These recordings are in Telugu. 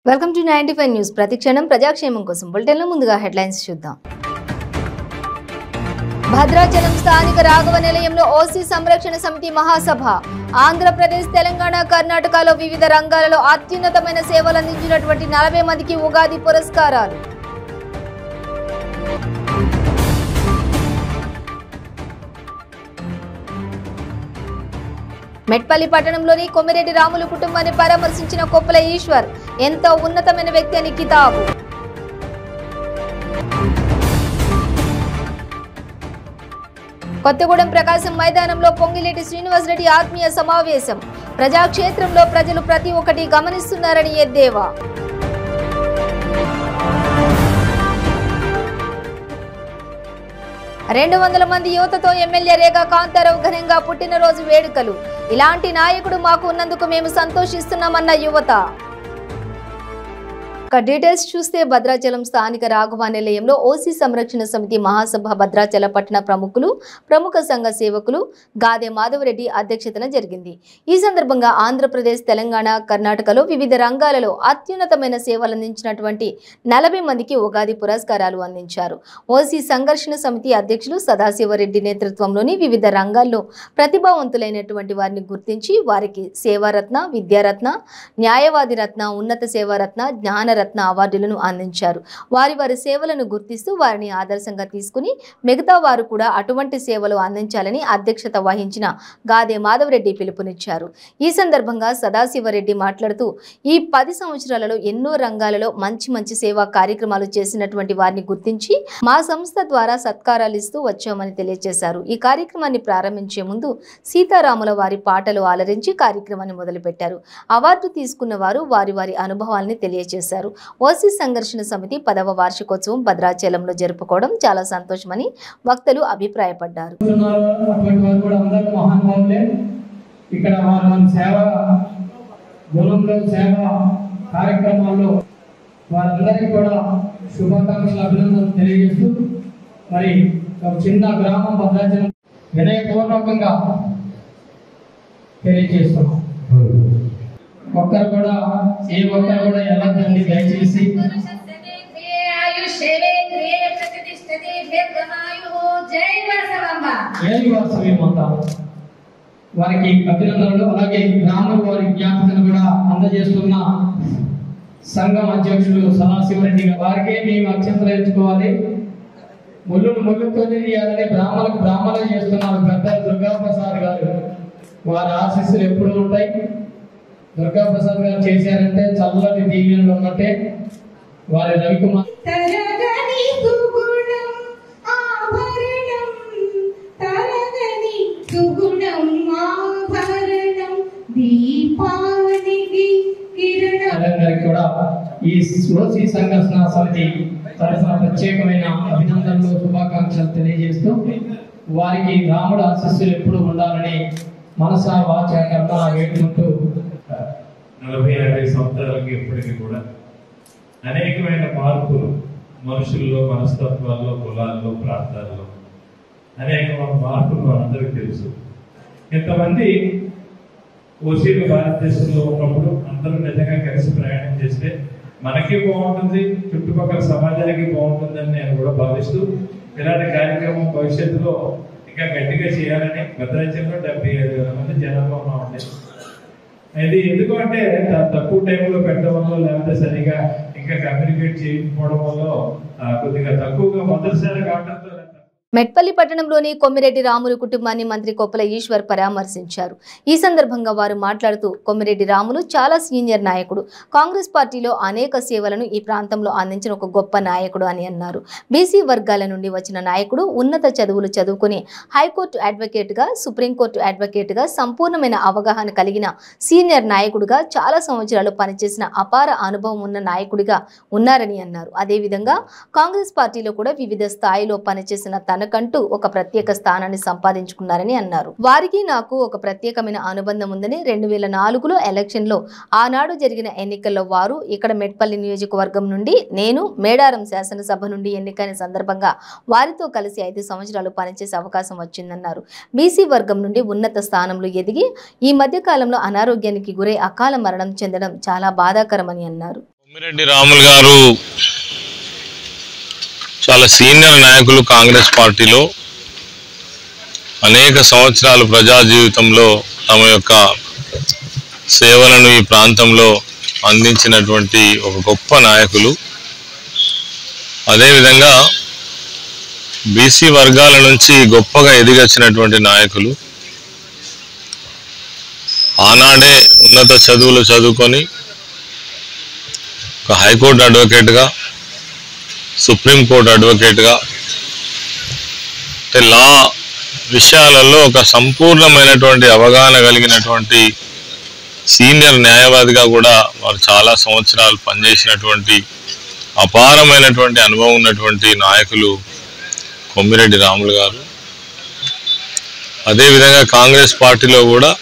Welcome to 95 news. ప్రతిక్షణం ప్రజాక్షేమం కోసం బులెటిన్లో ముందుగా హెడ్లైన్స్ చూద్దాం. భద్రాచలం స్థానిక రాఘవ నిలయంలో ఓసీ సంరక్షణ సమితి మహాసభ. ఆంధ్రప్రదేశ్, తెలంగాణ, కర్ణాటకలో వివిధ రంగాలలో అత్యున్నతమైన సేవలు అందించినటువంటి 40 మందికి ఉగాది పురస్కారాలు. మెట్పల్లి పట్టణంలోని కొమ్మిరెడ్డి రాములు కుటుంబాన్ని పరామర్శించిన కొప్పుల ఈశ్వర్. ఎంతో ఉన్నతమైన వ్యక్తి అని కితాబు. కొత్తగూడెం ప్రకాశం మైదానంలో పొంగిలేటి శ్రీనివాసరెడ్డి ఆత్మీయ సమావేశం. ప్రజాక్షేత్రంలో ప్రజలు ప్రతి ఒక్కటి గమనిస్తున్నారని ఎద్దేవా. రెండు 200 మంది యువతతో ఎమ్మెల్యే రేగా కాంతారావు ఘనంగా పుట్టినరోజు వేడుకలు. ఇలాంటి నాయకుడు మాకు ఉన్నందుకు మేము సంతోషిస్తున్నామన్న యువత. డీటెయిల్స్ చూస్తే భద్రాచలం స్థానిక రాఘవ నిలయంలో ఓసీ సంరక్షణ సమితి మహాసభ భద్రాచల పట్టణ ప్రముఖులు, ప్రముఖ సంఘ సేవకులు గాదే మాధవరెడ్డి అధ్యక్షతన జరిగింది. ఈ సందర్భంగా ఆంధ్రప్రదేశ్, తెలంగాణ, కర్ణాటకలో వివిధ రంగాలలో అత్యున్నతమైన సేవలు అందించినటువంటి 40 మందికి ఉగాది పురస్కారాలు అందించారు. ఓసీ సంఘర్షణ సమితి అధ్యక్షులు సదాశివరెడ్డి నేతృత్వంలోని వివిధ రంగాల్లో ప్రతిభావంతులైనటువంటి వారిని గుర్తించి వారికి సేవారత్న, విద్యారత్న, న్యాయవాది రత్న, ఉన్నత సేవారత్న, జ్ఞానరత్న అవార్డులను అందించారు. వారి సేవలను గుర్తిస్తూ వారిని ఆదర్శంగా తీసుకుని మిగతా వారు కూడా అటువంటి సేవలు అందించాలని అధ్యక్షత వహించిన గాదే మాధవరెడ్డి పిలుపునిచ్చారు. ఈ సందర్భంగా సదాశివరెడ్డి మాట్లాడుతూ ఈ 10 సంవత్సరాలలో ఎన్నో రంగాలలో మంచి సేవా కార్యక్రమాలు చేసినటువంటి వారిని గుర్తించి మా సంస్థ ద్వారా సత్కారాలు ఇస్తూ వచ్చామని తెలియజేశారు. ఈ కార్యక్రమాన్ని ప్రారంభించే ముందు సీతారాముల వారి పాటలు ఆలరించి కార్యక్రమాన్ని మొదలుపెట్టారు. అవార్డు తీసుకున్న వారు వారి అనుభవాల్ని తెలియజేశారు. ఓసీ సంఘర్షణ సమితి 10వ వార్షికోత్సవం భద్రాచలంలో జరుపుకోవడం చాలా సంతోషమని వక్తలు అభిప్రాయపడ్డారు. ఇక్కడ సేవ కార్యక్రమాల్లో వారందరికీ కూడా శుభాకాంక్షలు, అభినందనలు తెలియజేస్తూ మరి ఒక చిన్న గ్రామం భద్రాచలం వినయపూర్వకంగా తెలియజేస్తున్నాం. ఒక్కరు కూడా వెళ్ళదండి దయచేసి. వారికి అభినందనలు. అలాగే గ్రామం వారి జ్ఞాపకను కూడా అందజేస్తున్న సంఘం అధ్యక్షులు సదాశివరెడ్డి వారికి మేము అక్షంతలు ఎంచుకోవాలి. ముళ్ళుతో తీయాలని బ్రాహ్మణులు చేస్తున్నారు పెద్ద దుర్గాప్రసాద్ గారు. వారి ఆశీస్సులు ఎప్పుడు ఉంటాయి. దుర్గాప్రసాద్ గారు చేశారంటే చల్లటి దీవెనలు ఉన్నట్టే. వారి రవికుమార్ గారికి కూడా ఈ ఓసీ సంఘర్షణ సమితి తరఫున ప్రత్యేకమైన అభినందనలు, శుభాకాంక్షలు తెలియజేస్తూ వారికి రాముడు ఆశీస్సులు ఎప్పుడు ఉండాలని మనసా వాచ కర్మ వేడుకుంటూ 40-50 సంవత్సరాలకి ఇప్పటికీ కూడా అనేకమైన మార్పులు మనుషుల్లో, మనస్తత్వాల్లో, కులాల్లో, ప్రాంతాల్లో అనేక మార్పులు మనందరికీ తెలుసు. ఇంతమంది ఓసీలు భారతదేశంలో ఉన్నప్పుడు అందరూ నిజంగా కలిసి ప్రయాణం చేస్తే మనకి బాగుంటుంది, చుట్టుపక్కల సమాజానికి బాగుంటుందని నేను కూడా భావిస్తూ ఇలాంటి కార్యక్రమం భవిష్యత్తులో ఇంకా గట్టిగా చేయాలని భద్రాచలంలో 75,000 మంది జనాభా ఉన్నామండి. ఇది ఎందుకు అంటే తక్కువ టైంలో పెట్టడం వల్ల, లేకపోతే సరిగా ఇంకా కమ్యూనికేట్ చేయకపోవడం వల్ల కొద్దిగా తక్కువగా మొదటిసారి కావడంతో. మెట్పల్లి పట్టణంలోని కొమ్మిరెడ్డి రాములు కుటుంబాన్ని మంత్రి కొప్పుల ఈశ్వర్ పరామర్శించారు. ఈ సందర్భంగా వారు మాట్లాడుతూ కొమ్మిరెడ్డి రాములు చాలా సీనియర్ నాయకుడు, కాంగ్రెస్ పార్టీలో అనేక సేవలను ఈ ప్రాంతంలో అందించిన ఒక గొప్ప నాయకుడు అని అన్నారు. బీసీ వర్గాల నుండి వచ్చిన నాయకుడు, ఉన్నత చదువులు చదువుకుని హైకోర్టు అడ్వకేట్గా, సుప్రీంకోర్టు అడ్వకేట్గా సంపూర్ణమైన అవగాహన కలిగిన సీనియర్ నాయకుడిగా చాలా సంవత్సరాలు పనిచేసిన అపార అనుభవం ఉన్న నాయకుడిగా ఉన్నారని అన్నారు. అదేవిధంగా కాంగ్రెస్ పార్టీలో కూడా వివిధ స్థాయిలో పనిచేసిన తనకంటూ ఒక ప్రత్యేక స్థానాన్ని సంపాదించుకున్నారని అన్నారు. వారికి నాకు ఒక ప్రత్యేకమైన అనుబంధం ఉందని 2004లో ఎలక్షన్లో ఆనాడు జరిగిన ఎన్నికల్లో వారు ఇక్కడ మెట్పల్లి నియోజకవర్గం నుండి, నేను మేడారం శాసనసభ నుండి ఎన్నికైన సందర్భంగా వారితో కలిసి 5 సంవత్సరాలు పనిచేసే అవకాశం వచ్చిందన్నారు. బీసీ వర్గం నుండి ఉన్నత స్థానంలో ఎదిగి ఈ మధ్య కాలంలో అనారోగ్యానికి గురై అకాల మరణం చెందడం చాలా బాధాకరమని అన్నారు. కొమ్మిరెడ్డి రాములు గారు చాలా సీనియర్ నాయకులు. కాంగ్రెస్ పార్టీలో అనేక సంవత్సరాలు ప్రజా జీవితంలో తమ యొక్క సేవలను ఈ ప్రాంతంలో అందించినటువంటి ఒక గొప్ప నాయకులు. అదేవిధంగా బీసీ వర్గాల నుంచి గొప్పగా ఎదిగొచ్చినటువంటి నాయకులు. ఆనాడే ఉన్నత చదువులు చదువుకొని ఒక హైకోర్టు అడ్వకేట్గా, సుప్రీంకోర్టు అడ్వకేట్గా, లా విషయాలలో ఒక సంపూర్ణమైనటువంటి అవగాహన కలిగినటువంటి సీనియర్ న్యాయవాదిగా కూడా వారు చాలా సంవత్సరాలు పనిచేసినటువంటి అపారమైనటువంటి అనుభవం ఉన్నటువంటి నాయకులు కొమ్మిరెడ్డి రాములు గారు. అదేవిధంగా కాంగ్రెస్ పార్టీలో కూడా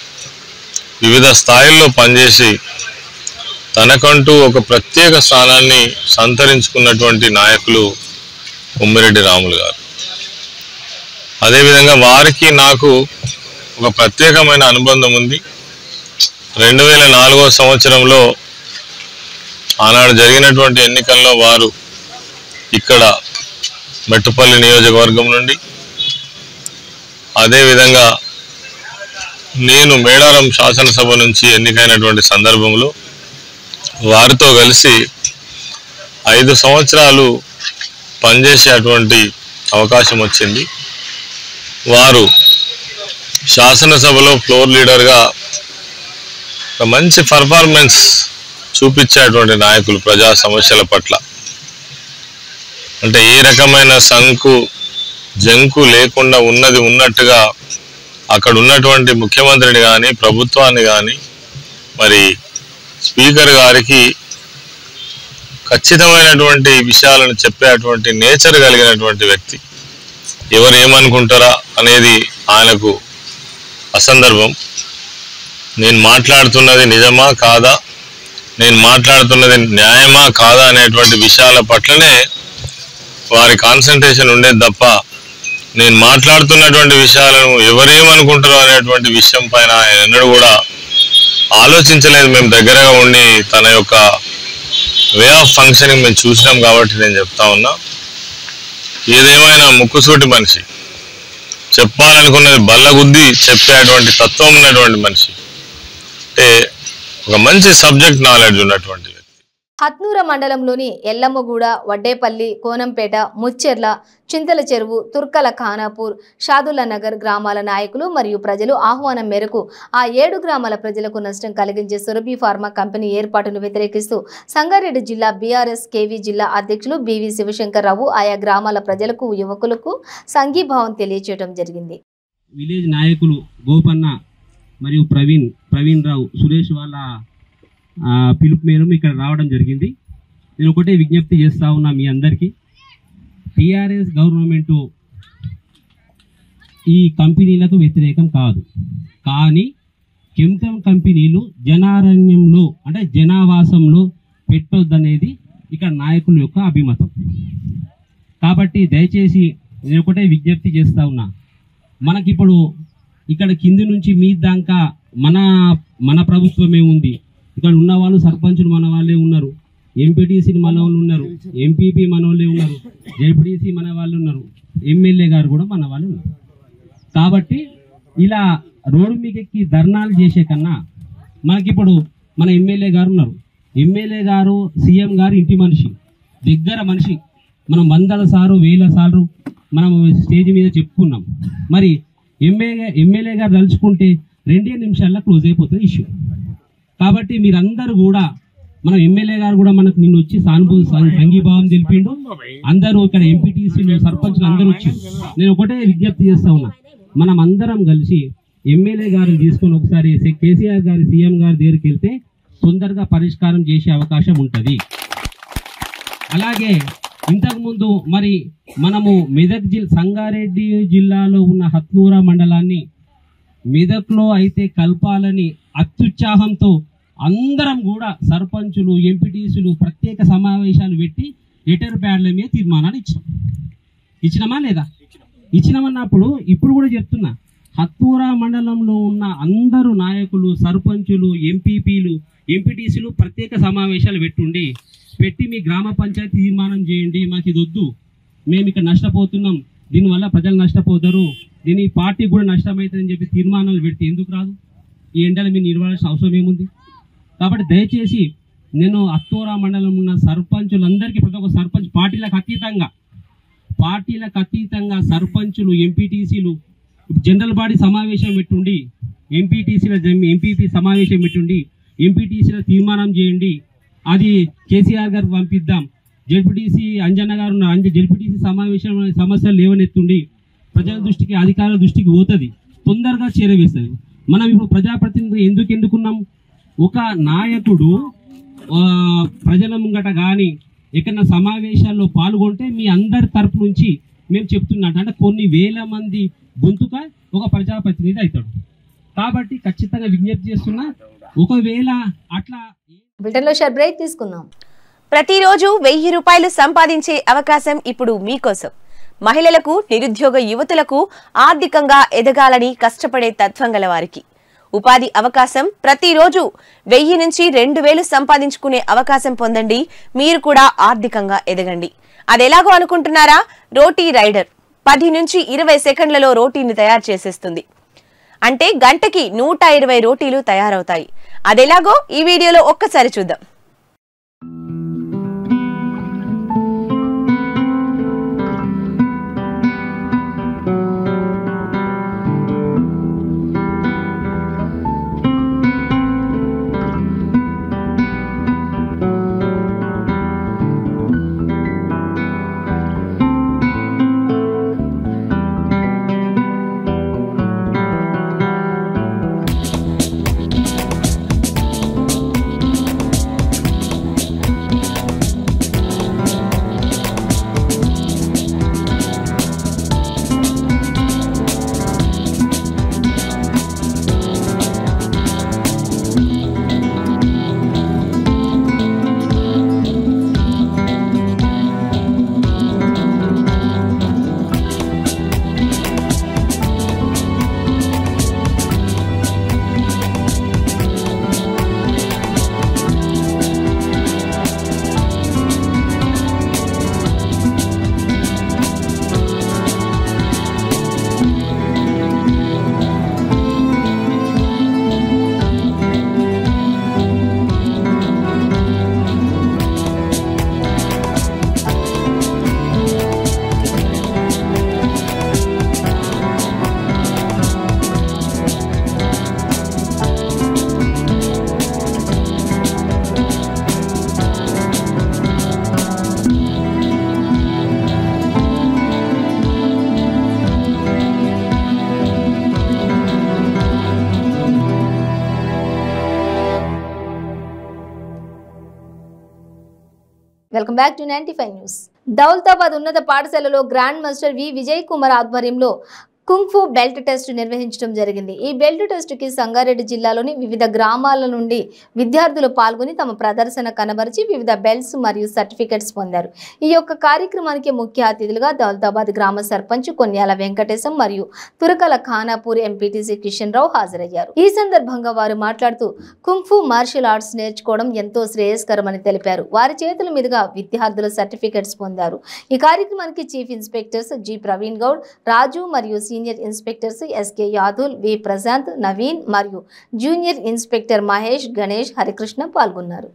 వివిధ స్థాయిల్లో పనిచేసి తనకంటూ ఒక ప్రత్యేక స్థానాన్ని సంతరించుకున్నటువంటి నాయకులు కొమ్మిరెడ్డి రాములు గారు. అదేవిధంగా వారికి నాకు ఒక ప్రత్యేకమైన అనుబంధం ఉంది. 2004 సంవత్సరంలో ఆనాడు జరిగినటువంటి ఎన్నికల్లో వారు ఇక్కడ మెట్టుపల్లి నియోజకవర్గం నుండి, అదేవిధంగా నేను మేడారం శాసనసభ నుంచి ఎన్నికైనటువంటి సందర్భంలో వారితో కలిసి 5 సంవత్సరాలు పనిచేసేటువంటి అవకాశం వచ్చింది. వారు శాసనసభలో ఫ్లోర్ లీడర్గా ఒక మంచి పర్ఫార్మెన్స్ చూపించేటువంటి నాయకులు. ప్రజా సమస్యల పట్ల అంటే ఏ రకమైన సంకు జంకు లేకుండా ఉన్నది ఉన్నట్టుగా అక్కడ ఉన్నటువంటి ముఖ్యమంత్రిని కానీ, ప్రభుత్వాన్ని కానీ, మరి స్పీకర్ గారికి ఖచ్చితమైనటువంటి విషయాలను చెప్పేటువంటి నేచర్ కలిగినటువంటి వ్యక్తి. ఎవరు ఏమనుకుంటారా అనేది ఆయనకు అసందర్భం. నేను మాట్లాడుతున్నది నిజమా కాదా, నేను మాట్లాడుతున్నది న్యాయమా కాదా అనేటువంటి విషయాల పట్లనే వారి కాన్సన్ట్రేషన్ ఉండేది తప్ప నేను మాట్లాడుతున్నటువంటి విషయాలను ఎవరేమనుకుంటారో అనేటువంటి విషయం పైన ఆయన ఎన్నడూ కూడా ఆలోచించలేదు. మేము దగ్గరగా ఉండి తన యొక్క వే ఆఫ్ ఫంక్షనింగ్ మేము చూసినాం కాబట్టి నేను చెప్తా ఉన్నా. ఏదేమైనా ముక్కుసూటి మనిషి, చెప్పాలనుకున్నది బల్లగుద్ది చెప్పేటువంటి తత్వం ఉన్నటువంటి మనిషి, అంటే ఒక మంచి సబ్జెక్ట్ నాలెడ్జ్ ఉన్నటువంటి వ్యక్తి. హత్నూర మండలంలోని ఎల్లమ్మగూడ, వడ్డేపల్లి, కోనంపేట, ముచ్చెర్ల, చింతల చెరువు, తుర్కల ఖానాపూర్, షాదుల్లా నగర్ గ్రామాల నాయకులు మరియు ప్రజలు ఆహ్వానం మేరకు ఆ 7 గ్రామాల ప్రజలకు నష్టం కలిగించే సురభి ఫార్మా కంపెనీ ఏర్పాటును వ్యతిరేకిస్తూ సంగారెడ్డి జిల్లా బీఆర్ఎస్ కేవీ జిల్లా అధ్యక్షులు బివి శివశంకర్రావు ఆయా గ్రామాల ప్రజలకు, యువకులకు సంఘీభావం తెలియజేయడం జరిగింది. విలేజ్ నాయకులు గోపన్న మరియు ప్రవీణ్ రావు, సురేష్ వాళ్ళ పిలుపు మేరకు ఇక్కడ రావడం జరిగింది. నేను ఒకటే విజ్ఞప్తి చేస్తా ఉన్నా మీ అందరికీ, టీఆర్ఎస్ గవర్నమెంటు ఈ కంపెనీలకు వ్యతిరేకం కాదు, కానీ కెమికల్ కంపెనీలు జనారణ్యంలో అంటే జనావాసంలో పెట్టొద్దనేది ఇక్కడ నాయకుల యొక్క అభిమతం. కాబట్టి దయచేసి నేను ఒకటే విజ్ఞప్తి చేస్తా ఉన్నా, మనకిప్పుడు ఇక్కడ కింది నుంచి మీ దాకా మన ప్రభుత్వమే ఉంది. ఇక్కడ ఉన్న వాళ్ళు సర్పంచులు మన వాళ్ళే ఉన్నారు, ఎంపీటీసీ మన వాళ్ళు ఉన్నారు, ఎంపీపీ మన వాళ్ళే ఉన్నారు, జెడ్పీటీసీ మన వాళ్ళు ఉన్నారు, ఎమ్మెల్యే గారు కూడా మన వాళ్ళు ఉన్నారు. కాబట్టి ఇలా రోడ్డు మీదకి ధర్నాలు చేసే కన్నా మనకిప్పుడు మన ఎమ్మెల్యే గారు ఉన్నారు. ఎమ్మెల్యే గారు, సీఎం గారు ఇంటి మనిషి, దగ్గర మనిషి. మనం 100 సార్లు 1000 సార్లు మనం స్టేజ్ మీద చెప్పుకున్నాం. మరి ఎమ్మెల్యే గారు తలుచుకుంటే 2 నిమిషాల్లో క్లోజ్ అయిపోతుంది ఇష్యూ. కాబట్టి మీరందరూ కూడా, మన ఎమ్మెల్యే గారు కూడా మనకు నిన్న వచ్చి సంఘీభావం తెలిపిండు. అందరూ ఇక్కడ ఎంపీటీసీలు, సర్పంచ్లు అందరూ వచ్చి, నేను ఒకటే విజ్ఞప్తి చేస్తా ఉన్నా, మనం అందరం కలిసి ఎమ్మెల్యే గారిని తీసుకొని ఒకసారి కేసీఆర్ గారి, సీఎం గారి దగ్గరికి వెళ్తే తొందరగా పరిష్కారం చేసే అవకాశం ఉంటుంది. అలాగే ఇంతకుముందు మరి మనము మెదక్ సంగారెడ్డి జిల్లాలో ఉన్న హత్నూరా మండలాన్ని మెదక్లో అయితే కలపాలని అత్యుత్సాహంతో అందరం కూడా సర్పంచులు, ఎంపీటీసీలు ప్రత్యేక సమావేశాలు పెట్టి లెటర్ ప్యాడ్ల మీద తీర్మానాలు ఇచ్చినామా లేదా? ఇచ్చినామన్నప్పుడు ఇప్పుడు కూడా చెప్తున్నా, హత్తూరా మండలంలో ఉన్న అందరూ నాయకులు, సర్పంచులు, ఎంపీపీలు, ఎంపీటీసీలు ప్రత్యేక సమావేశాలు పెట్టుండి పెట్టి మీ గ్రామ పంచాయతీ తీర్మానం చేయండి, మాకు ఇది వద్దు, మేము ఇక్కడ నష్టపోతున్నాం, దీనివల్ల ప్రజలు నష్టపోతారు, దీని పార్టీ కూడా నష్టమవుతుందని చెప్పి తీర్మానాలు పెడితే ఎందుకు రాదు? ఈ ఎండలు మీరు నిర్వహించాల్సిన అవసరం ఏముంది? కాబట్టి దయచేసి నేను అత్తోరా మండలం ఉన్న సర్పంచులందరికీ, ప్రతి ఒక్క సర్పంచ్ పార్టీలకు అతీతంగా సర్పంచులు, ఎంపీటీసీలు జనరల్ బాడీ సమావేశం పెట్టుండి, ఎంపీపీ సమావేశం పెట్టుండి ఎంపీటీసీల తీర్మానం చేయండి, అది కేసీఆర్ గారికి పంపిద్దాం, జెడ్పీటీసీ అంజన్న గారు జెడ్పీటీసీ సమావేశం సమస్యలు లేవనెత్తుండి ప్రజల దృష్టికి, అధికారుల దృష్టికి పోతుంది, తొందరగా చేరవేస్తుంది. మనం ఇప్పుడు ప్రజాప్రతినిధులు ఎందుకు ఎన్నుకున్నాం? ఒక నాయకుడు ప్రజల ముంగట కానీ ఎక్కడన్నా సమావేశాల్లో పాల్గొంటే మీ అందరి తరపు నుంచి మేము చెప్తున్నట్టు అంటే కొన్ని వేల మంది గొంతుక ఒక ప్రజాప్రతినిధి అవుతాడు. కాబట్టి ఖచ్చితంగా విజ్ఞప్తి చేస్తున్నా, ఒకవేళ అట్లా బ్రిటన్లో షార్ట్ బ్రేక్ తీసుకుందాం. ప్రతిరోజు 1000 రూపాయలు సంపాదించే అవకాశం ఇప్పుడు మీకోసం. మహిళలకు, నిరుద్యోగ యువతులకు ఆర్థికంగా ఎదగాలని కష్టపడే తత్వం గల వారికి ఉపాధి అవకాశం. ప్రతిరోజు 1000 నుంచి 2000 సంపాదించుకునే అవకాశం పొందండి. మీరు కూడా ఆర్థికంగా ఎదగండి. అదెలాగో అనుకుంటున్నారా? రోటీ రైడర్ 10 నుంచి 20 సెకండ్లలో రోటీని తయారు చేసేస్తుంది. అంటే గంటకి 120 రోటీలు తయారవుతాయి. అదెలాగో ఈ వీడియోలో ఒక్కసారి చూద్దాం. Welcome back to 95 news. Daulatabad ఉన్నత పాఠశాలలో గ్రాండ్ మాస్టర్ వి విజయ్ కుమార్ ఆధ్వర్యంలో కుంగ్ఫు బెల్ట్ టెస్ట్ నిర్వహించడం జరిగింది. ఈ బెల్ట్ టెస్టుకి సంగారెడ్డి జిల్లాలోని వివిధ గ్రామాల నుండి విద్యార్థులు పాల్గొని తమ ప్రదర్శన కనబరిచి వివిధ బెల్ట్స్ మరియు సర్టిఫికెట్స్ పొందారు. ఈ యొక్క కార్యక్రమానికి ముఖ్య అతిథులుగా దౌలతాబాద్ గ్రామ సర్పంచ్ కొన్యాల వెంకటేశం మరియు తురకల ఖానాపూర్ ఎంపీటీసీ కిషన్ రావు హాజరయ్యారు. ఈ సందర్భంగా వారు మాట్లాడుతూ కుంగ్ఫు మార్షల్ ఆర్ట్స్ నేర్చుకోవడం ఎంతో శ్రేయస్కరమని తెలిపారు. వారి చేతుల మీదుగా విద్యార్థులు సర్టిఫికెట్స్ పొందారు. ఈ కార్యక్రమానికి chief inspectors G Praveen Goud, Raju మరియు senior inspectors SK Yadav, V Prashanth, Naveen మరియు జూనియర్ ఇన్స్పెక్టర్ మహేష్, గణేష్, హరికృష్ణ పాల్గొన్నారు.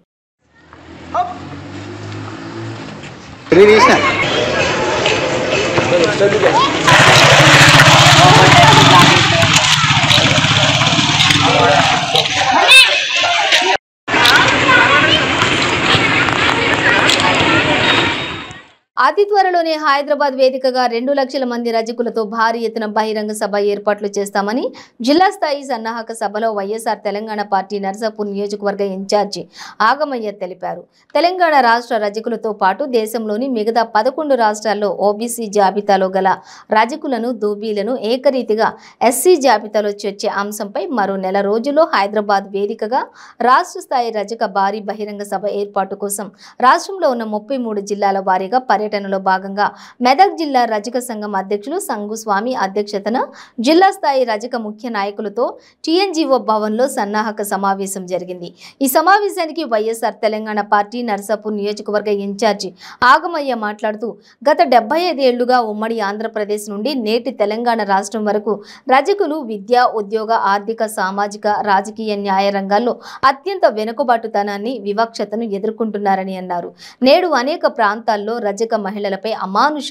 అతి త్వరలోనే హైదరాబాద్ వేదికగా 2 లక్షల మంది రజకులతో భారీ ఎత్తున బహిరంగ సభ ఏర్పాట్లు చేస్తామని జిల్లా స్థాయి సన్నాహక సభలో వైఎస్ఆర్ తెలంగాణ పార్టీ నర్సాపూర్ నియోజకవర్గ ఇన్ఛార్జి ఆగమయ్య తెలిపారు. తెలంగాణ రాష్ట్ర రజకులతో పాటు దేశంలోని మిగతా 11 రాష్ట్రాల్లో ఓబీసీ జాబితాలో గల రజకులను, దూబీలను ఏకరీతిగా ఎస్సీ జాబితాలో చేర్చే అంశంపై మరో నెల రోజుల్లో హైదరాబాద్ వేదికగా రాష్ట్ర స్థాయి రజక భారీ బహిరంగ సభ ఏర్పాటు కోసం రాష్ట్రంలో ఉన్న 33 జిల్లాల వారీగా పర్యటనలో భాగంగా మెదక్ జిల్లా రజక సంఘం అధ్యక్షులు సంగుస్వామి అధ్యక్షతన జిల్లా స్థాయి రజక ముఖ్య నాయకులతో టీఎన్జీఓ భవన్లో సన్నాహక సమావేశం జరిగింది. ఈ సమావేశానికి వైఎస్ఆర్ తెలంగాణ పార్టీ నర్సాపూర్ నియోజకవర్గ ఇన్ఛార్జి ఆగమయ్య మాట్లాడుతూ గత 75 ఏళ్లుగా ఉమ్మడి ఆంధ్రప్రదేశ్ నుండి నేటి తెలంగాణ రాష్ట్రం వరకు రజకులు విద్య, ఉద్యోగ, ఆర్థిక, సామాజిక, రాజకీయ, న్యాయ రంగాల్లో అత్యంత వెనుకబాటుతనాన్ని, వివక్షతను ఎదుర్కొంటున్నారని అన్నారు. నేడు అనేక ప్రాంతాల్లో రజక మహిళలపై అమానుష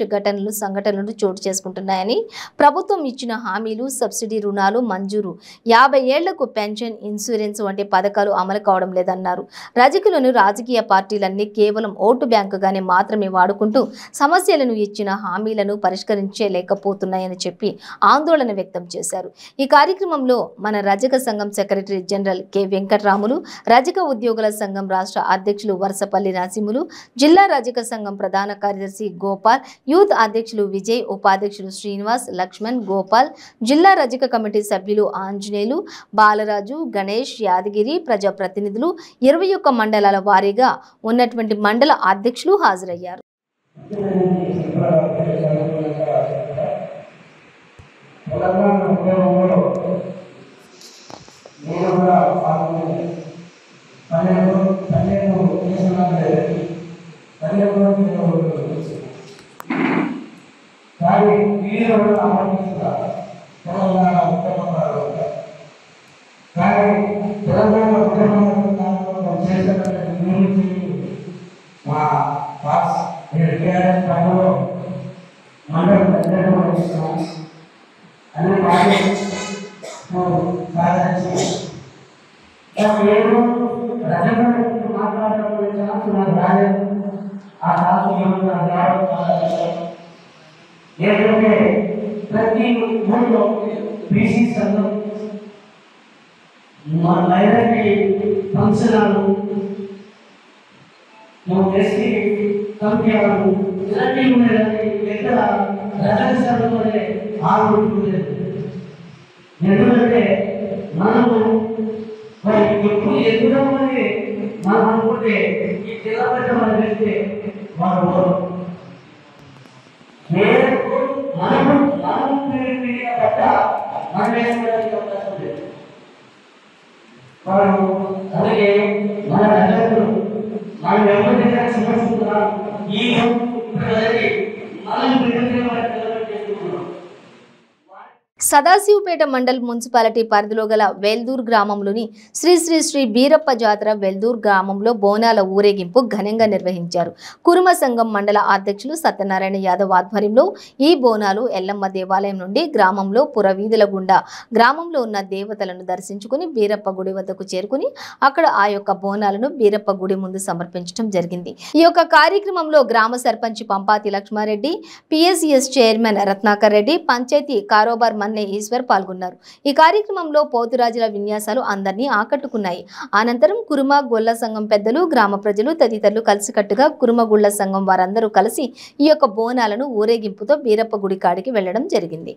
సంఘటనలు చోటు చేసుకుంటున్నాయని, ప్రభుత్వం ఇచ్చిన హామీలు, సబ్సిడీ రుణాలు మంజూరు, 50 ఏళ్లకు పెన్షన్, ఇన్సూరెన్స్ వంటి పథకాలు అమలు కావడం లేదన్నారు. రజకులను రాజకీయ పార్టీలన్నీ కేవలం ఓటు బ్యాంకుగానే మాత్రమే వాడుకుంటూ సమస్యలను ఇచ్చిన హామీలను పరిష్కరించలేకపోతున్నాయని చెప్పి ఆందోళన వ్యక్తం చేశారు. ఈ కార్యక్రమంలో మన రజక సంఘం సెక్రటరీ జనరల్ కె వెంకటరాములు, రజక ఉద్యోగుల సంఘం రాష్ట్ర అధ్యక్షులు వరసపల్లి నరసింహులు, జిల్లా రజక సంఘం ప్రధాన కార్యదర్శి గోపాల్, యూత్ అధ్యక్షులు విజయ్, ఉపాధ్యక్షులు శ్రీనివాస్, లక్ష్మణ్, గోపాల్, జిల్లా రజక కమిటీ సభ్యులు ఆంజనేయులు, బాలరాజు, గణేష్, యాదగిరి, ప్రజాప్రతినిధులు, 21 మండలాల వారీగా ఉన్నటువంటి మండల అధ్యక్షులు హాజరయ్యారు. ప్రతి ఊళ్ళో బీసీ సంఘం, మైనారిటీ ఫంక్షనాలు, ఎస్టీ కమిటీలు ఇలాంటివి ఉండేది. ఎక్కడ రజక సంఘంలోనే ఆలోచించలేదు. ఎందుకంటే మనము ఎప్పుడు ఎదురమని మనం అనుకుంటే ఈ జిల్లా పెద్ద మనం చేస్తే వాళ్ళు అలాగే మన రజకులు మనం ఎవరికైనా సమర్పిస్తున్నాం. ఈ మనం సదాశివపేట మండల్ మున్సిపాలిటీ పరిధిలో గల వెల్దూర్ గ్రామంలోని శ్రీ శ్రీ శ్రీ బీరప్ప జాతర వెల్దూర్ గ్రామంలో బోనాల ఊరేగింపు ఘనంగా నిర్వహించారు. కురుమ సంఘం మండల అధ్యక్షులు సత్యనారాయణ యాదవ్ ఆధ్వర్యంలో ఈ బోనాలు ఎల్లమ్మ దేవాలయం నుండి గ్రామంలో పురవీధుల గుండా గ్రామంలో ఉన్న దేవతలను దర్శించుకుని బీరప్ప గుడి వద్దకు చేరుకుని అక్కడ ఆ యొక్క బోనాలను బీరప్ప గుడి ముందు సమర్పించడం జరిగింది. ఈ యొక్క కార్యక్రమంలో గ్రామ సర్పంచ్ పంపాతి లక్ష్మారెడ్డి, పిఎస్సిఎస్ చైర్మన్ రత్నాకర్ రెడ్డి, పంచాయతీ కారోబార్ ఈశ్వర్ పాల్గొన్నారు. ఈ కార్యక్రమంలో పోతురాజుల విన్యాసాలు అందరినీ ఆకట్టుకున్నాయి. అనంతరం కురుమ గొల్ల సంఘం పెద్దలు, గ్రామ ప్రజలు తదితరులు కలిసికట్టుగా కురుమ గుళ్ళ సంఘం వారందరూ కలిసి ఈ యొక్క బోనాలను ఊరేగింపుతో బీరప్ప గుడి కాడికి వెళ్లడం జరిగింది.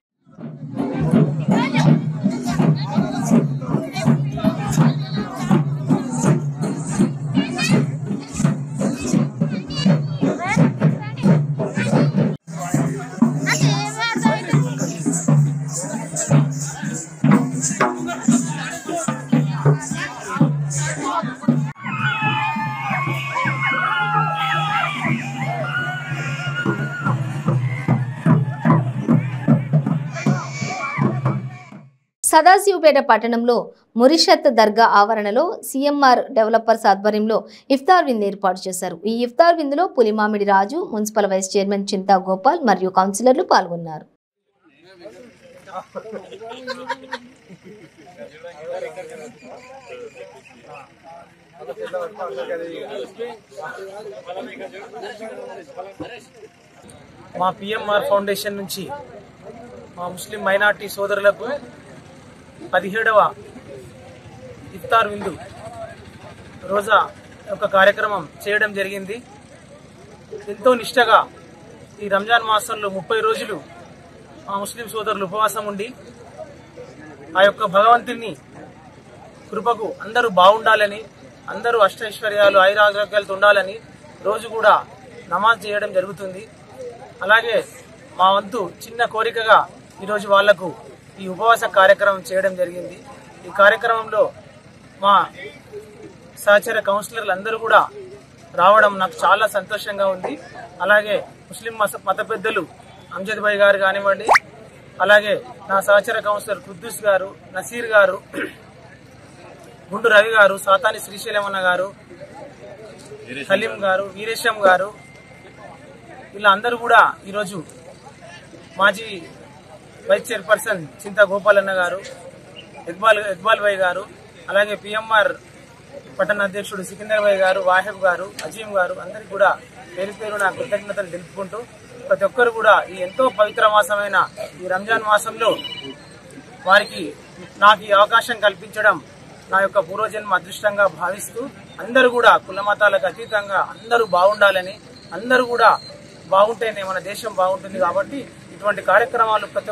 సదాశివపేట పట్టణంలో మురిషత్ దర్గా ఆవరణలో సిఎంఆర్ డెవలపర్స్ ఆధ్వర్యంలో ఇఫ్తార్ విందు ఏర్పాటు చేశారు. ఈ ఇఫ్తార్ విందులో పులిమామిడి రాజు, మున్సిపల్ వైస్ చైర్మన్ చింతా గోపాల్ మరియు కౌన్సిలర్లు పాల్గొన్నారు. మా పిఎంఆర్ ఫౌండేషన్ నుంచి మా ముస్లిం మైనార్టీ సోదరులకు 17వ ఇఫ్తార్ విందు రోజా ఒక కార్యక్రమం చేయడం జరిగింది. ఎంతో నిష్టగా ఈ రంజాన్ మాసంలో 30 రోజులు మా ముస్లిం సోదరులు ఉపవాసం ఉండి ఆ యొక్క భగవంతుని కృపకు అందరూ బాగుండాలని, అందరూ అష్టైశ్వర్యాలు ఐరారోగ్యాలతో ఉండాలని రోజు కూడా నమాజ్ చేయడం జరుగుతుంది. అలాగే మా వంతు చిన్న కోరికగా ఈరోజు వాళ్లకు ఈ ఉపవాస కార్యక్రమం చేయడం జరిగింది. ఈ కార్యక్రమంలో మా సహచర కౌన్సిలర్లు అందరూ కూడా రావడం నాకు చాలా సంతోషంగా ఉంది. అలాగే ముస్లిం మత పెద్దలు అంజద్ భాయ్ గారు కానివ్వండి, అలాగే నా సహచర కౌన్సిలర్ కుద్దూస్ గారు, నసీర్ గారు, గుండు రవి గారు, సాతాని శ్రీశైలమన్న గారు, సలీం గారు, వీరేశం గారు, ఇలా అందరూ కూడా ఈరోజు మాజీ వైస్ చైర్పర్సన్ చింతా గోపాలన్న గారు, ఇక్బాల్ భాయ్ గారు, అలాగే పిఎంఆర్ పట్టణ అధ్యక్షుడు సికిందర్ భాయ్ గారు, వాహెబ్ గారు, అజీం గారు, అందరికీ కూడా పేరు పేరు నా కృతజ్ఞతలు తెలుపుకుంటూ ప్రతి ఒక్కరు కూడా ఈ ఎంతో పవిత్ర మాసమైన ఈ రంజాన్ మాసంలో వారికి నాకు ఈ అవకాశం కల్పించడం నా యొక్క పూర్వజన్మ అదృష్టంగా భావిస్తూ అందరూ కూడా కుల మతాలకు అతీతంగా అందరూ బాగుండాలని, అందరూ కూడా బాగుంటేనే మన దేశం బాగుంటుంది. కాబట్టి ఇటువంటి కార్యక్రమాలు ప్రతి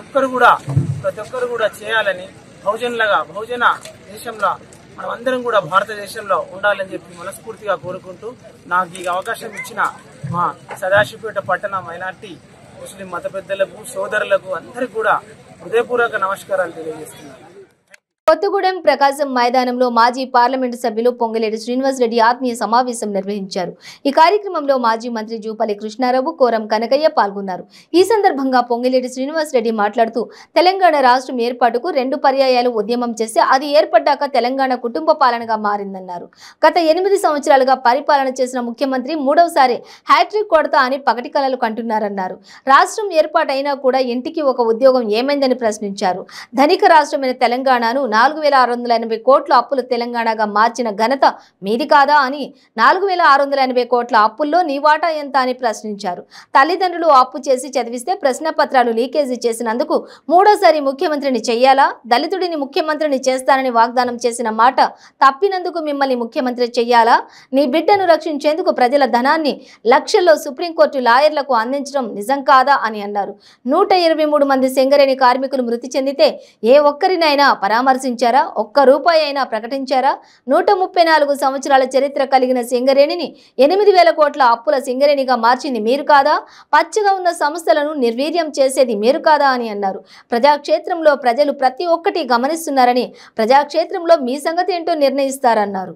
ఒక్కరు కూడా చేయాలని, బహుజన దేశంలో మనం అందరం కూడా భారతదేశంలో ఉండాలని చెప్పి మనస్ఫూర్తిగా కోరుకుంటూ నాకు ఈ అవకాశం ఇచ్చిన మా సదాశివపేట పట్టణ మైనార్టీ ముస్లిం మత పెద్దలకు, సోదరులకు అందరికీ కూడా హృదయపూర్వక నమస్కారాలు తెలియజేస్తున్నాను. కొత్తగూడెం ప్రకాశం మైదానంలో మాజీ పార్లమెంటు సభ్యులు పొంగిలేటి శ్రీనివాస్ రెడ్డి ఆత్మీయ సమావేశం నిర్వహించారు. ఈ కార్యక్రమంలో మాజీ మంత్రి జూపల్లి కృష్ణారావు, కోరం కనకయ్య పాల్గొన్నారు. ఈ సందర్భంగా పొంగిలేటి శ్రీనివాస్ రెడ్డి మాట్లాడుతూ తెలంగాణ రాష్ట్రం ఏర్పాటుకు 2 పర్యాయాలు ఉద్యమం చేసి అది ఏర్పడ్డాక తెలంగాణ కుటుంబ పాలనగా మారిందన్నారు. గత 8 సంవత్సరాలుగా పరిపాలన చేసిన ముఖ్యమంత్రి 3వసారి హ్యాట్రిక్ కొడతా అని పగటి కలలు కంటున్నారన్నారు. రాష్ట్రం ఏర్పాటైనా కూడా ఇంటికి ఒక ఉద్యోగం ఏమైందని ప్రశ్నించారు. ధనిక రాష్ట్రమైన తెలంగాణను 4680 కోట్ల అప్పులు తెలంగాణగా మార్చిన ఘనత మీది కాదా అని 4680 కోట్ల అప్పుల్లో నీ వాటా ఎంత అని ప్రశ్నించారు. తల్లిదండ్రులు అప్పు చేసి చదివిస్తే ప్రశ్నపత్రాలు లీకేజీ చేసినందుకు 3వసారి ముఖ్యమంత్రిని చెయ్యాలా? దళితుడిని ముఖ్యమంత్రిని చేస్తానని వాగ్దానం చేసిన మాట తప్పినందుకు మిమ్మల్ని ముఖ్యమంత్రి చెయ్యాలా? నీ బిడ్డను రక్షించేందుకు ప్రజల ధనాన్ని లక్షల్లో సుప్రీంకోర్టు లాయర్లకు అందించడం నిజం కాదా అని అన్నారు. 123 మంది సింగరేణి కార్మికులు మృతి చెందితే ఏ ఒక్కరినైనా పరామర్శించారా? ఒక్క రూపాయి అయినా ప్రకటించారా? 134 సంవత్సరాల చరిత్ర కలిగిన సింగరేణిని 8000 కోట్ల అప్పుల సింగరేణిగా మార్చింది మీరు కాదా? పచ్చగా ఉన్న సంస్థలను నిర్వీర్యం చేసేది మీరు కాదా అని అన్నారు. ప్రజాక్షేత్రంలో ప్రజలు ప్రతి ఒక్కటి గమనిస్తున్నారని, ప్రజాక్షేత్రంలో మీ సంగతి ఏంటో నిర్ణయిస్తారన్నారు.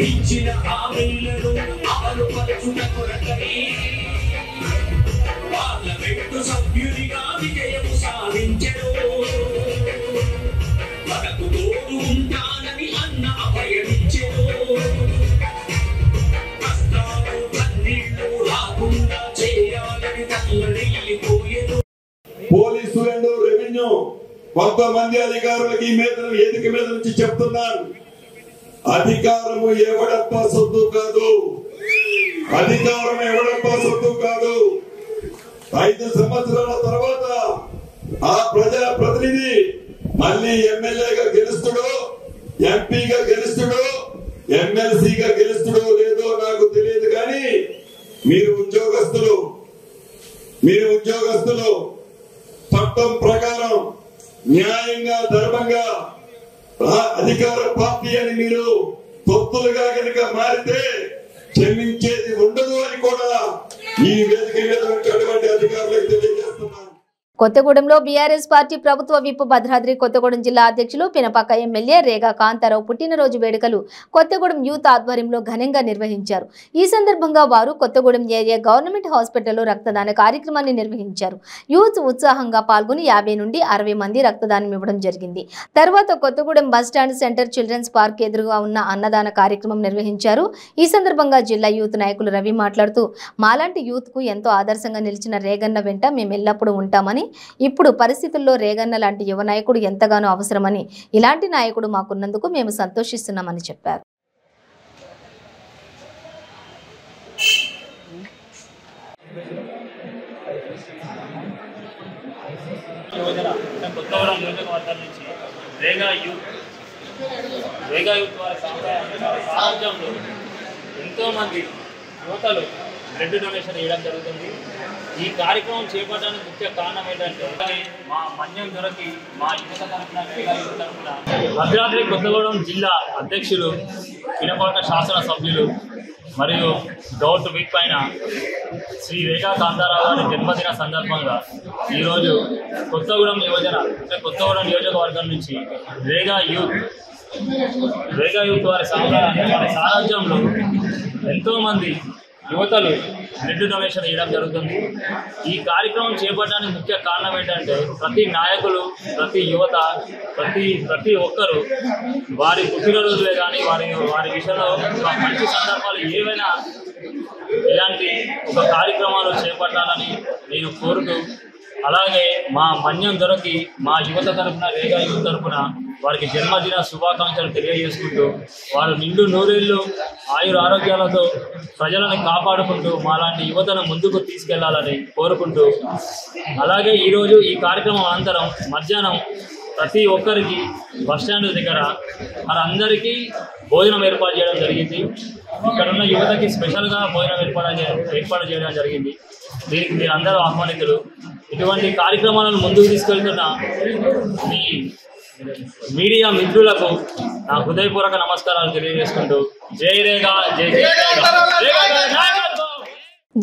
ఇచ్చిన హామీలను అమలు పరచుట కొరకై పార్లమెంటు సభ్యునిగా విజయం సాధించెను. మనకు తోడు ఉంటానని అన్న అభయమిచ్చెను. కష్టాలు కన్నీళ్లు రాకుండా చేయాలని తల్లడిల్లిపోయెను. పోలీసు అండ్ రెవెన్యూ కొంతమంది అధికారులకి వేదిక మీద నుంచి చెప్తున్నారు, అధికారము ఎవడప్ప సొత్తు కాదు, అధికారం ఎవడప్ప సొత్తు కాదు. 5 సంవత్సరాల తర్వాత ఆ ప్రజా ప్రతినిధి మళ్ళీ ఎమ్మెల్యేగా గెలుస్తాడో, ఎంపీగా గెలుస్తాడో, ఎమ్మెల్సీగా గెలుస్తాడో లేదో నాకు తెలియదు. కానీ మీరు ఉద్యోగస్తులు చట్టం ప్రకారం న్యాయంగా, ధర్మంగా అధికార పార్టీ అని మీరు తొత్తులుగా కనుక మారితే క్షమించేది ఉండదు అని కూడా ఈ వేదిక మీద ఉన్నటువంటి అధికారులకు తెలియజేస్తున్నాను. కొత్తగూడెంలో బీఆర్ఎస్ పార్టీ ప్రభుత్వ విప్ భద్రాద్రి కొత్తగూడెం జిల్లా అధ్యక్షులు పినపాక ఎమ్మెల్యే రేగా కాంతారావు పుట్టినరోజు వేడుకలు కొత్తగూడెం యూత్ ఆధ్వర్యంలో ఘనంగా నిర్వహించారు. ఈ సందర్భంగా వారు కొత్తగూడెం ఏరియా గవర్నమెంట్ హాస్పిటల్లో రక్తదాన కార్యక్రమాన్ని నిర్వహించారు. యూత్ ఉత్సాహంగా పాల్గొని 50 నుండి 60 మంది రక్తదానం ఇవ్వడం జరిగింది. తర్వాత Kothagudem bus stand centre children's park ఎదురుగా ఉన్న అన్నదాన కార్యక్రమం నిర్వహించారు. ఈ సందర్భంగా జిల్లా యూత్ నాయకులు రవి మాట్లాడుతూ, మాలాంటి యూత్ కు ఎంతో ఆదర్శంగా నిలిచిన రేగన్న వెంట మేము ఎల్లప్పుడూ ఉంటామని, ఇప్పుడు పరిస్థితుల్లో రేగన్న లాంటి యువ నాయకుడు ఎంతగానో అవసరమని, ఇలాంటి నాయకుడు మాకున్నందుకు మేము సంతోషిస్తున్నామని చెప్పారు. కొత్తగూడెం నియోజకవర్గం నుంచి రేగా యూత్ వారి సామర్థ్యంలో ఎంతోమంది యువతలు బ్లడ్ డొనేషన్ ఇవ్వడం జరుగుతుంది. ఈ కార్యక్రమం చేపట్టడానికి ముఖ్య కారణం ఏంటంటే మా మన్యం దొరికి మా యువత తరఫున భద్రాద్రి కొత్తగూడెం జిల్లా అధ్యక్షులు పినపాక శాసన సభ్యులు మరియు గౌట్ వీక్ పైన శ్రీ రేఖా కాంతారావు గారి జన్మదిన సందర్భంగా ఈరోజు కొత్తగూడెం యువజన అంటే కొత్తగూడెం నియోజకవర్గం నుంచి రేగా యూత్ వారి సారథ్యంలో ఎంతోమంది యువతలు బ్లడ్ డొనేషన్ ఇవ్వడం జరుగుతుంది. ఈ కార్యక్రమం చేపట్టడానికి ముఖ్య కారణం ఏంటంటే ప్రతి నాయకులు, ప్రతి యువత, ప్రతి ఒక్కరూ వారి పుట్టినరోజులే కానీ వారి విషయంలో మంచి సందర్భాలు ఏవైనా ఇలాంటి ఒక కార్యక్రమాలు చేపట్టాలని నేను కోరుతూ, అలాగే మా మన్యం దొరికి మా యువత తరఫున రేగా యూత్ తరఫున వారికి జన్మదిన శుభాకాంక్షలు తెలియజేసుకుంటూ వారు నిండు నూరేళ్లు ఆయుర ఆరోగ్యాలతో ప్రజలను కాపాడుకుంటూ మాలాంటి యువతను ముందుకు తీసుకెళ్లాలని కోరుకుంటూ, అలాగే ఈరోజు ఈ కార్యక్రమం అనంతరం మధ్యాహ్నం ప్రతి ఒక్కరికి బస్టాండ్ దగ్గర మనందరికీ భోజనం ఏర్పాటు చేయడం జరిగింది. ఇక్కడ ఉన్న యువతకి స్పెషల్గా భోజనం ఏర్పాటు చేయడం జరిగింది. దీనికి మీరు అందరూ ఆహ్వానితులు. ఇటువంటి కార్యక్రమాలను ముందుకు తీసుకెళ్తున్న మీ మీడియా మిత్రులకు నా హృదయపూర్వక నమస్కారాలు తెలియజేసుకుంటూ జై రేగా జై జై రేగా.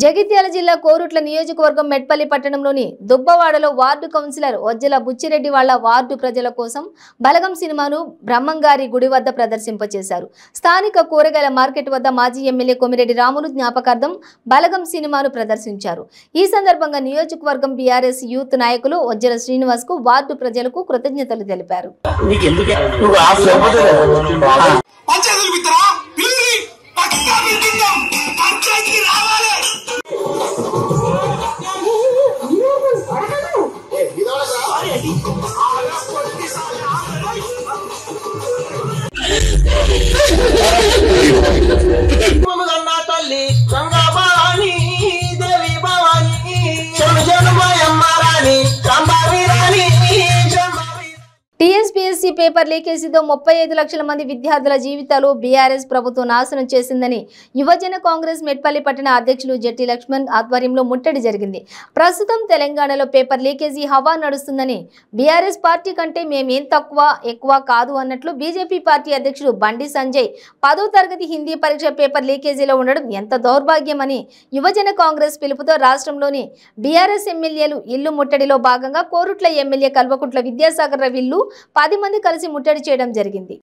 జగిత్యాల జిల్లా కోరుట్ల నియోజకవర్గం మెట్పల్లి పట్టణంలోని దుబ్బవాడలో వార్డు కౌన్సిలర్ ఒజ్జల బుచ్చిరెడ్డి వాళ్ల వార్డు ప్రజల కోసం బలగం సినిమాను బ్రహ్మంగారి గుడి వద్ద ప్రదర్శింపచేశారు. స్థానిక కూరగాయల మార్కెట్ వద్ద మాజీ ఎమ్మెల్యే కొమిరెడ్డి రాములు జ్ఞాపకార్థం బలగం సినిమాను ప్రదర్శించారు. ఈ సందర్భంగా నియోజకవర్గం బీఆర్ఎస్ యూత్ నాయకులు ఒజ్జల శ్రీనివాస్ కు వార్డు ప్రజలకు కృతజ్ఞతలు తెలిపారు. తల్లి గంగా భవాని దేవి భవాని జన్మయమ్మారాణి కంబారి రాణి. టీఎస్పీఎస్సీ పేపర్ లీకేజీతో 35 లక్షల మంది విద్యార్థుల జీవితాలు బీఆర్ఎస్ ప్రభుత్వం నాశనం చేసిందని యువజన కాంగ్రెస్ మెట్పల్లి పట్టణ అధ్యక్షులు జట్టి లక్ష్మణ్ ఆధ్వర్యంలో ముట్టడి జరిగింది. ప్రస్తుతం తెలంగాణలో పేపర్ లీకేజీ హవా నడుస్తుందని, బీఆర్ఎస్ పార్టీ కంటే మేమేం తక్కువ ఎక్కువ కాదు అన్నట్లు బీజేపీ పార్టీ అధ్యక్షుడు బండి సంజయ్ 10వ తరగతి హిందీ పరీక్ష పేపర్ లీకేజీలో ఉండడం ఎంత దౌర్భాగ్యమని యువజన కాంగ్రెస్ పిలుపుతో రాష్ట్రంలోని బీఆర్ఎస్ ఎమ్మెల్యేలు ఇల్లు ముట్టడిలో భాగంగా కోరుట్ల ఎమ్మెల్యే కల్వకుంట్ల విద్యాసాగర్ రవిల్లు 10 మంది కలిసి ముట్టడి చేయడం జరిగింది.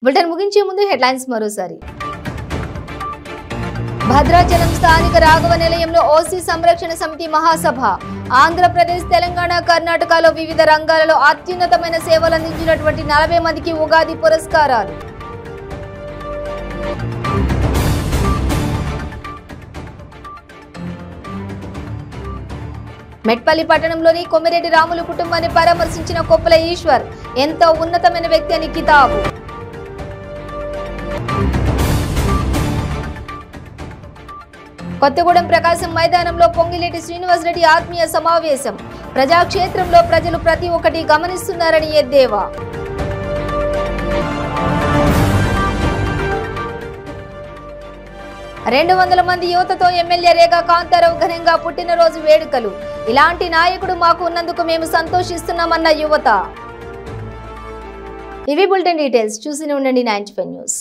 బులెటిన్ ముగించే ముందు హెడ్లైన్స్ మరోసారి. భద్రాచలం స్థానిక రాఘవ నిలయంలో ఓసీ సంరక్షణ సమితి మహాసభ. ఆంధ్రప్రదేశ్, తెలంగాణ, కర్ణాటకలో వివిధ రంగాలలో అత్యున్నతమైన సేవలు అందించినటువంటి 40 మందికి ఉగాది పురస్కారాలు. మెట్పల్లి పట్టణంలోని కొమిరెడ్డి రాములు కుటుంబాన్ని పరామర్శించిన కొప్పుల ఈశ్వర్ ఎంతో ఉన్నతమైన వ్యక్తి అని కితాబు. కొత్తగూడెం ప్రకాశం మైదానంలో పొంగిలేటి శ్రీనివాసరెడ్డి ఆత్మీయ సమావేశం. ప్రజాక్షేత్రంలో ప్రజలు ప్రతి ఒక్కటి గమనిస్తున్నారని ఎద్దేవా. రెండు 200 మంది యువతతో ఎమ్మెల్యే రేగా కాంతారావు ఘనంగా పుట్టినరోజు వేడుకలు. ఇలాంటి నాయకుడు మాకు ఉన్నందుకు మేము సంతోషిస్తున్నామన్న యువత. ఇవి బులెటిన్ డీటెయిల్స్. చూస్తూనే ఉండండి 95 న్యూస్.